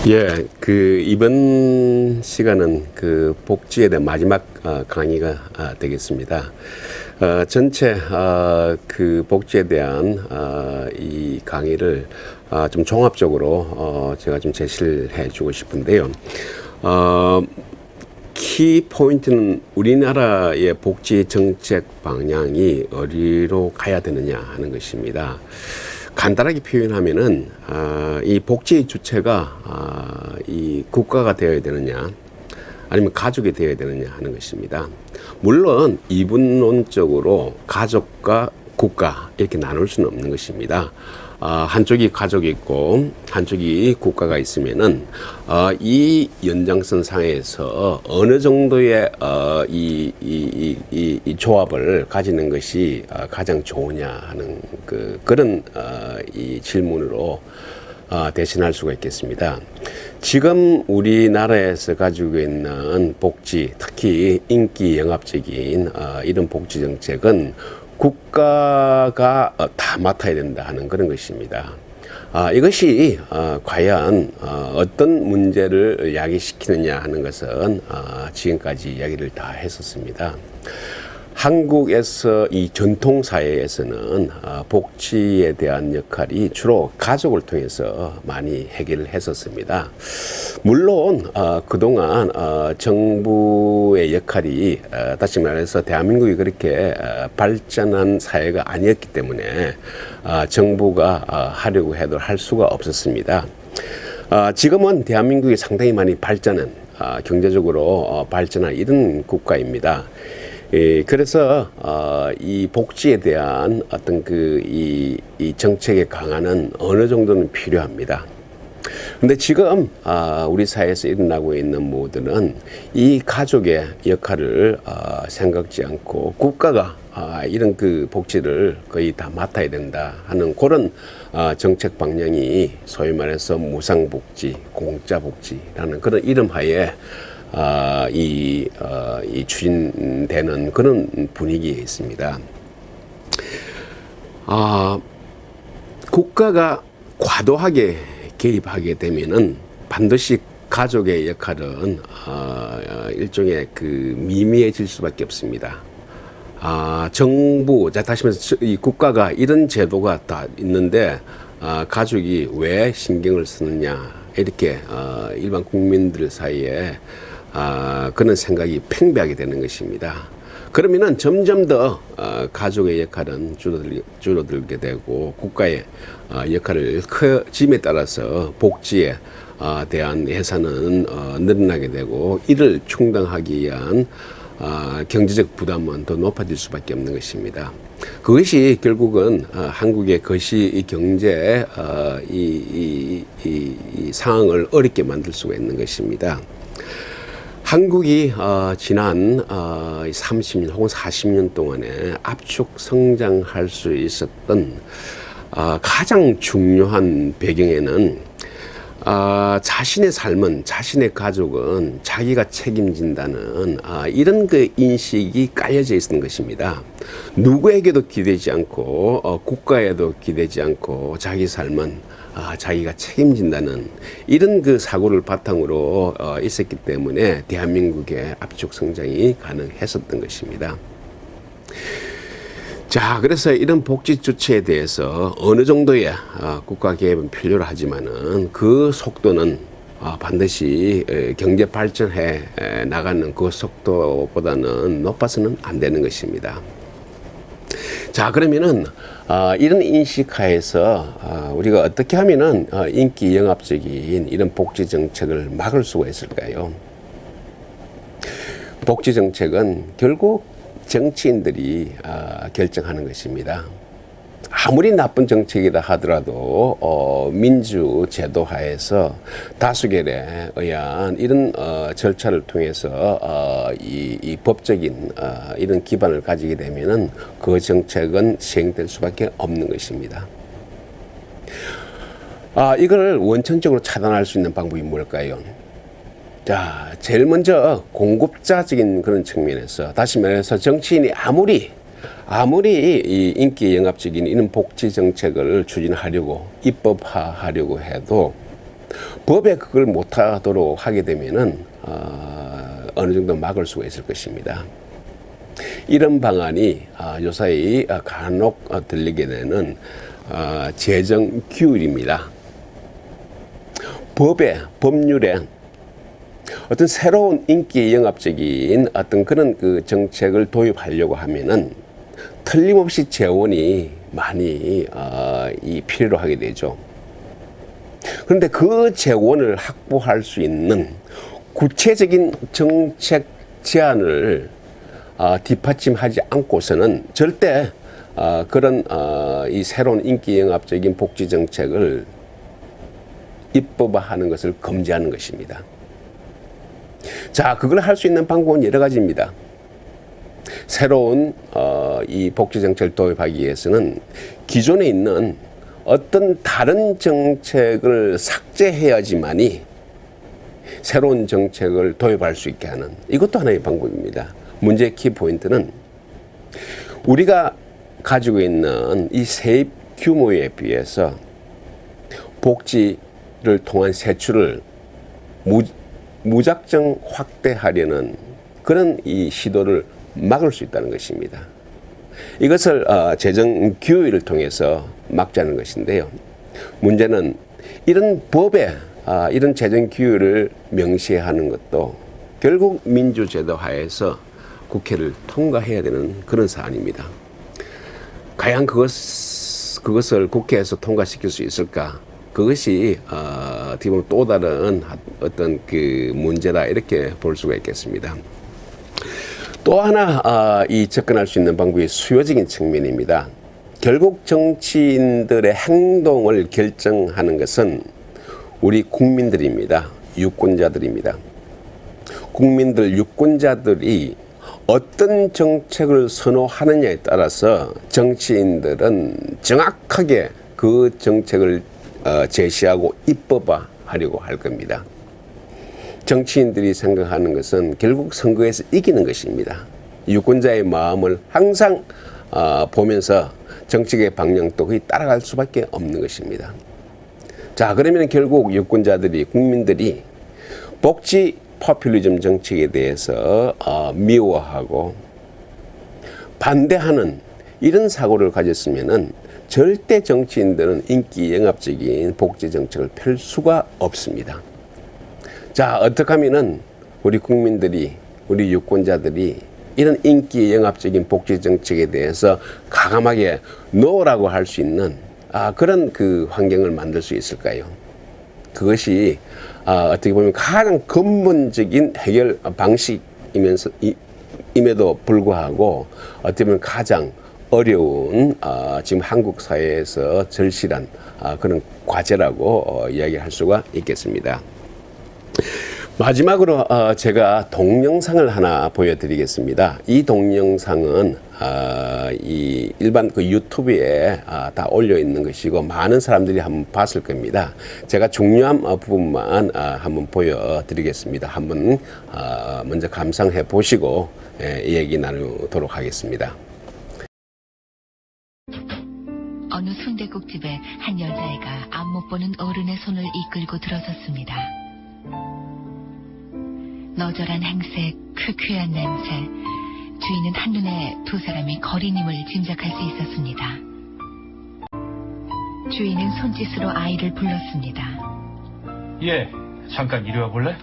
예, 이번 시간은 복지에 대한 마지막 강의가 되겠습니다. 전체 복지에 대한 이 강의를 좀 종합적으로 제가 좀 제시를 해주고 싶은데요. 키 포인트는 우리나라의 복지 정책 방향이 어디로 가야 되느냐 하는 것입니다. 간단하게 표현하면은 이 복지의 주체가 이 국가가 되어야 되느냐 아니면 가족이 되어야 되느냐 하는 것입니다. 물론 이분론적으로 가족과 국가 이렇게 나눌 수는 없는 것입니다. 한쪽이 가족이 있고 한쪽이 국가가 있으면은 이 연장선 상에서 어느 정도의 이 조합을 가지는 것이 가장 좋으냐 하는 그런 이 질문으로 대신할 수가 있겠습니다. 지금 우리나라에서 가지고 있는 복지, 특히 인기 영합적인 이런 복지 정책은 국가가 다 맡아야 된다 하는 그런 것입니다. 이것이 과연 어떤 문제를 야기시키느냐 하는 것은 지금까지 이야기를 다 했었습니다. 한국에서 이 전통 사회에서는 복지에 대한 역할이 주로 가족을 통해서 많이 해결을 했었습니다. 물론 그동안 정부의 역할이 다시 말해서 대한민국이 그렇게 발전한 사회가 아니었기 때문에 정부가 하려고 해도 할 수가 없었습니다. 지금은 대한민국이 상당히 많이 발전한 경제적으로 발전한 이런 국가입니다. 그래서 이 복지에 대한 어떤 이 정책의 강화는 어느 정도는 필요합니다. 근데 지금 우리 사회에서 일어나고 있는 모드는 이 가족의 역할을 생각지 않고 국가가 이런 복지를 거의 다 맡아야 된다 하는 그런 정책 방향이 소위 말해서 무상복지, 공짜복지라는 그런 이름하에 이 추진되는 그런 분위기에 있습니다. 국가가 과도하게 개입하게 되면은 반드시 가족의 역할은 일종의 미미해질 수밖에 없습니다. 정부, 다시 말해서 이 국가가 이런 제도가 다 있는데 가족이 왜 신경을 쓰느냐 이렇게 일반 국민들 사이에 그런 생각이 팽배하게 되는 것입니다. 그러면은 점점 더 가족의 역할은 줄어들게 되고 국가의 역할을 커짐에 따라서 복지에 대한 예산은 늘어나게 되고 이를 충당하기 위한 경제적 부담은 더 높아질 수밖에 없는 것입니다. 그것이 결국은 한국의 거시 경제 이 상황을 어렵게 만들 수가 있는 것입니다. 한국이 지난 30년 혹은 40년 동안에 압축 성장할 수 있었던 가장 중요한 배경에는 자신의 삶은, 자신의 가족은 자기가 책임진다는 이런 인식이 깔려져 있는 것입니다. 누구에게도 기대지 않고 국가에도 기대지 않고 자기 삶은 자기가 책임진다는 이런 사고를 바탕으로 있었기 때문에 대한민국의 압축 성장이 가능했었던 것입니다. 자, 그래서 이런 복지 조치에 대해서 어느 정도의 국가 개입은 필요로 하지만은 그 속도는 반드시 경제 발전해 나가는 그 속도보다는 높아서는 안 되는 것입니다. 자, 그러면은 이런 인식하에서 우리가 어떻게 하면은 인기 영합적인 이런 복지 정책을 막을 수가 있을까요? 복지 정책은 결국 정치인들이 결정하는 것입니다. 아무리 나쁜 정책이다 하더라도 민주 제도 하에서 다수결에 의한 이런 절차를 통해서 이 법적인 이런 기반을 가지게 되면은 그 정책은 시행될 수밖에 없는 것입니다. 이걸 원천적으로 차단할 수 있는 방법이 뭘까요? 자, 제일 먼저 공급자적인 그런 측면에서 다시 말해서 정치인이 아무리 이 인기 영합적인 이런 복지 정책을 추진하려고 입법화하려고 해도 법에 그걸 못하도록 하게 되면은 어느 정도 막을 수가 있을 것입니다. 이런 방안이 요사이 간혹 들리게 되는 재정 규율입니다. 법률에 어떤 새로운 인기 영합적인 어떤 그런 그 정책을 도입하려고 하면은 틀림없이 재원이 많이 필요로 하게 되죠. 그런데 그 재원을 확보할 수 있는 구체적인 정책 제안을 뒷받침하지 않고서는 절대 그런 이 새로운 인기 영합적인 복지 정책을 입법화하는 것을 금지하는 것입니다. 자, 그걸 할 수 있는 방법은 여러 가지입니다. 새로운 이 복지 정책을 도입하기 위해서는 기존에 있는 어떤 다른 정책을 삭제해야지만이 새로운 정책을 도입할 수 있게 하는, 이것도 하나의 방법입니다. 문제의 키포인트는 우리가 가지고 있는 이 세입 규모에 비해서 복지를 통한 세출을 무작정 확대하려는 그런 이 시도를 막을 수 있다는 것입니다. 이것을 재정 규율을 통해서 막자는 것인데요. 문제는 이런 법에 이런 재정 규율을 명시하는 것도 결국 민주제도 하에서 국회를 통과해야 되는 그런 사안입니다. 과연 그것을 국회에서 통과시킬 수 있을까? 그것이 어떻게 보면 또 다른 어떤 그 문제다, 이렇게 볼 수가 있겠습니다. 또 하나 이 접근할 수 있는 방법이 수요적인 측면입니다. 결국 정치인들의 행동을 결정하는 것은 우리 국민들입니다. 유권자들입니다. 국민들, 유권자들이 어떤 정책을 선호하느냐에 따라서 정치인들은 정확하게 그 정책을 제시하고 입법화하려고 할 겁니다. 정치인들이 생각하는 것은 결국 선거에서 이기는 것입니다. 유권자의 마음을 항상 보면서 정책의 방향도 거의 따라갈 수밖에 없는 것입니다. 자, 그러면 결국 유권자들이, 국민들이 복지 포퓰리즘 정책에 대해서 미워하고 반대하는 이런 사고를 가졌으면은 절대 정치인들은 인기 영합적인 복지 정책을 펼 수가 없습니다. 자, 어떻게 하면은 우리 국민들이, 우리 유권자들이 이런 인기 영합적인 복지 정책에 대해서 과감하게 노라고 할 수 있는 그런 그 환경을 만들 수 있을까요? 그것이 어떻게 보면 가장 근본적인 해결 방식임에도 불구하고 어떻게 보면 가장 어려운 지금 한국 사회에서 절실한 그런 과제라고 이야기할 수가 있겠습니다. 마지막으로 제가 동영상을 하나 보여드리겠습니다. 이 동영상은 이 일반 그 유튜브에 다 올려 있는 것이고 많은 사람들이 한번 봤을 겁니다. 제가 중요한 부분만 한번 보여드리겠습니다. 한번 먼저 감상해 보시고 얘기 나누도록 하겠습니다. 어느 순댓국집에 한 여자애가 앞 못 보는 어른의 손을 이끌고 들어섰습니다. 너절한 행색, 쾌쾌한 냄새, 주인은 한눈에 두 사람이 거린임을 짐작할 수 있었습니다. 주인은 손짓으로 아이를 불렀습니다. 예, 잠깐 이리 와볼래?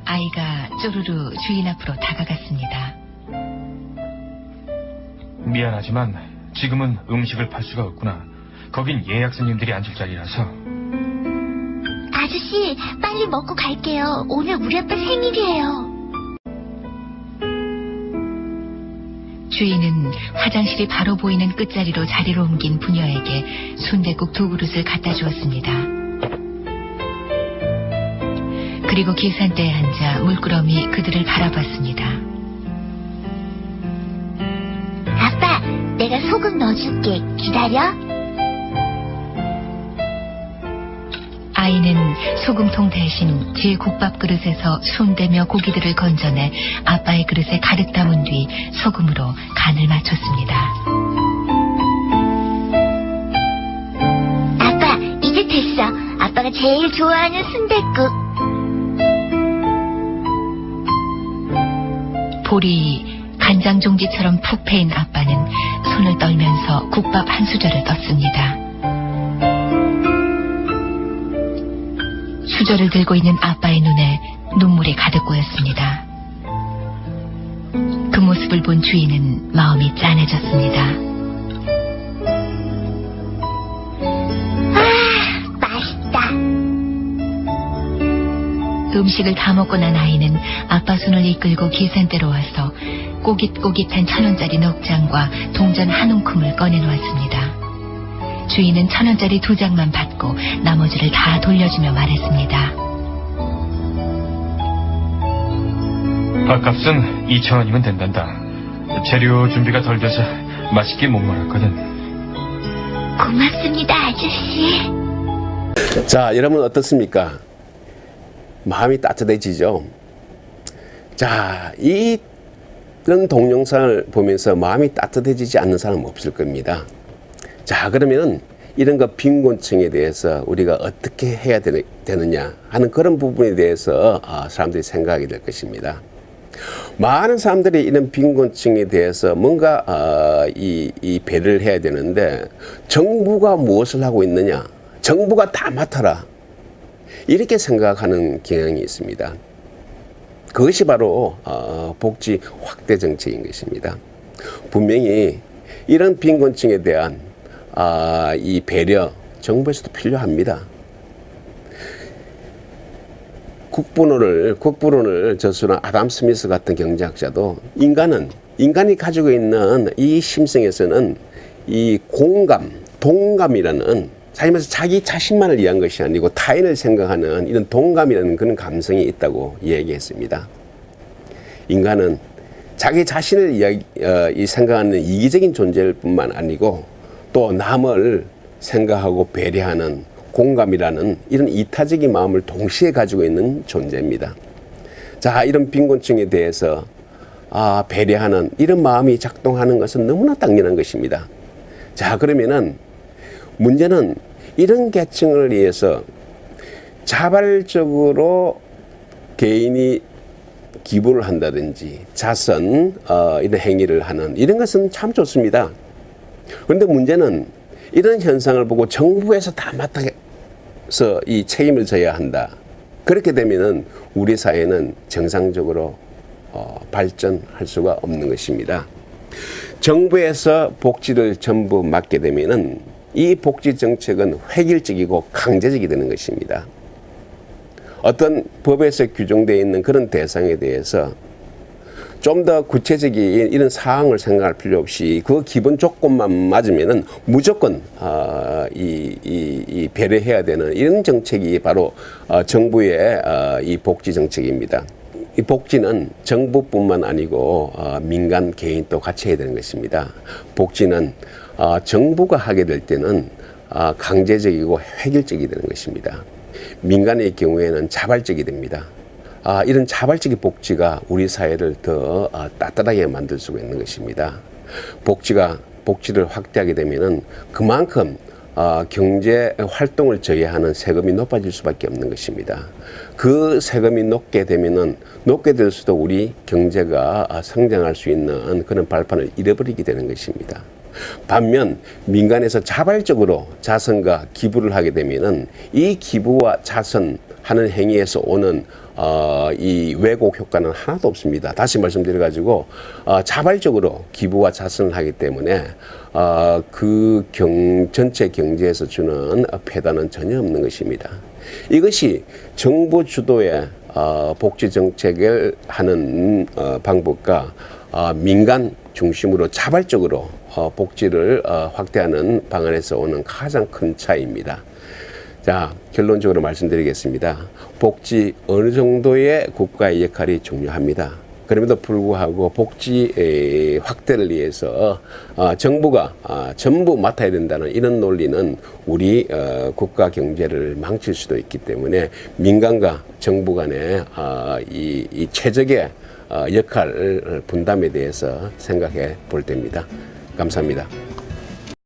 아이가 쪼르르 주인 앞으로 다가갔습니다. 미안하지만 지금은 음식을 팔 수가 없구나. 거긴 예약 손님들이 앉을 자리라서. 아저씨, 빨리 먹고 갈게요. 오늘 우리 아빠 생일이에요. 주인은 화장실이 바로 보이는 끝자리로 자리를 옮긴 부녀에게 순댓국 2그릇을 갖다 주었습니다. 그리고 계산대에 앉아 물끄러미 그들을 바라봤습니다. 아빠, 내가 소금 넣어줄게. 기다려. 아이는 소금통 대신 제 국밥 그릇에서 손대며 고기들을 건져내 아빠의 그릇에 가득 담은 뒤 소금으로 간을 맞췄습니다. 아빠, 이제 됐어. 아빠 아빠가 제일 좋아하는 순댓국. 볼이 간장 종지처럼 푹 패인 아빠는 손을 떨면서 국밥 한 수저를 떴습니다. 수저를 들고 있는 아빠의 눈에 눈물이 가득 고였습니다. 그 모습을 본 주인은 마음이 짠해졌습니다. 아, 맛있다. 음식을 다 먹고 난 아이는 아빠 손을 이끌고 계산대로 와서 꼬깃꼬깃한 1,000원짜리 넉 장과 동전 한 움큼을 꺼내놓았습니다. 주인은 1,000원짜리 2장만 받고 나머지를 다 돌려주며 말했습니다. 밥값은 2,000원이면 된단다. 재료 준비가 덜 돼서 맛있게 못 말았거든. 고맙습니다, 아저씨. 자, 여러분 어떻습니까? 마음이 따뜻해지죠? 자, 이런 동영상을 보면서 마음이 따뜻해지지 않는 사람은 없을 겁니다. 자, 그러면 이런 거 빈곤층에 대해서 우리가 어떻게 해야 되느냐 하는 그런 부분에 대해서 사람들이 생각하게 될 것입니다. 많은 사람들이 이런 빈곤층에 대해서 뭔가 이 배려를 해야 되는데 정부가 무엇을 하고 있느냐? 정부가 다 맡아라. 이렇게 생각하는 경향이 있습니다. 그것이 바로 복지 확대 정책인 것입니다. 분명히 이런 빈곤층에 대한 이 배려 정부에서도 필요합니다. 국부론을 저술한 아담 스미스 같은 경제학자도 인간이 가지고 있는 이 심성에서는 이 동감이라는 살면서 자기 자신만을 위한 것이 아니고 타인을 생각하는 이런 동감이라는 그런 감성이 있다고 얘기했습니다. 인간은 자기 자신을 생각하는 이기적인 존재일 뿐만 아니고 또 남을 생각하고 배려하는 공감이라는 이런 이타적인 마음을 동시에 가지고 있는 존재입니다. 자, 이런 빈곤층에 대해서 배려하는 이런 마음이 작동하는 것은 너무나 당연한 것입니다. 자, 그러면은 문제는 이런 계층을 위해서 자발적으로 개인이 기부를 한다든지 자선 이런 행위를 하는 이런 것은 참 좋습니다. 그런데 문제는 이런 현상을 보고 정부에서 다 맡아서 이 책임을 져야 한다. 그렇게 되면은 우리 사회는 정상적으로 발전할 수가 없는 것입니다. 정부에서 복지를 전부 맡게 되면은 이 복지 정책은 획일적이고 강제적이 되는 것입니다. 어떤 법에서 규정되어 있는 그런 대상에 대해서 좀 더 구체적인 이런 사항을 생각할 필요 없이 그 기본 조건만 맞으면은 무조건 이 배려해야 되는 이런 정책이 바로 정부의 이 복지 정책입니다. 이 복지는 정부뿐만 아니고 민간 개인도 같이 해야 되는 것입니다. 복지는 정부가 하게 될 때는 강제적이고 획일적이 되는 것입니다. 민간의 경우에는 자발적이 됩니다. 이런 자발적인 복지가 우리 사회를 더 따뜻하게 만들 수가 있는 것입니다. 복지를 확대하게 되면은 그만큼 경제 활동을 저해하는 세금이 높아질 수밖에 없는 것입니다. 그 세금이 높게 되면은 높게 될수록 우리 경제가 성장할 수 있는 그런 발판을 잃어버리게 되는 것입니다. 반면 민간에서 자발적으로 자선과 기부를 하게 되면은 이 기부와 자선하는 행위에서 오는 이 왜곡 효과는 하나도 없습니다. 다시 말씀드려가지고 자발적으로 기부와 자선을 하기 때문에 전체 경제에서 주는 폐단은 전혀 없는 것입니다. 이것이 정부 주도의 복지 정책을 하는 방법과 민간 중심으로 자발적으로 복지를 확대하는 방안에서 오는 가장 큰 차이입니다. 자, 결론적으로 말씀드리겠습니다. 복지 어느 정도의 국가의 역할이 중요합니다. 그럼에도 불구하고 복지 확대를 위해서 정부가 전부 맡아야 된다는 이런 논리는 우리 국가 경제를 망칠 수도 있기 때문에 민간과 정부 간의 이 최적의 역할 분담에 대해서 생각해 볼 때입니다. 감사합니다.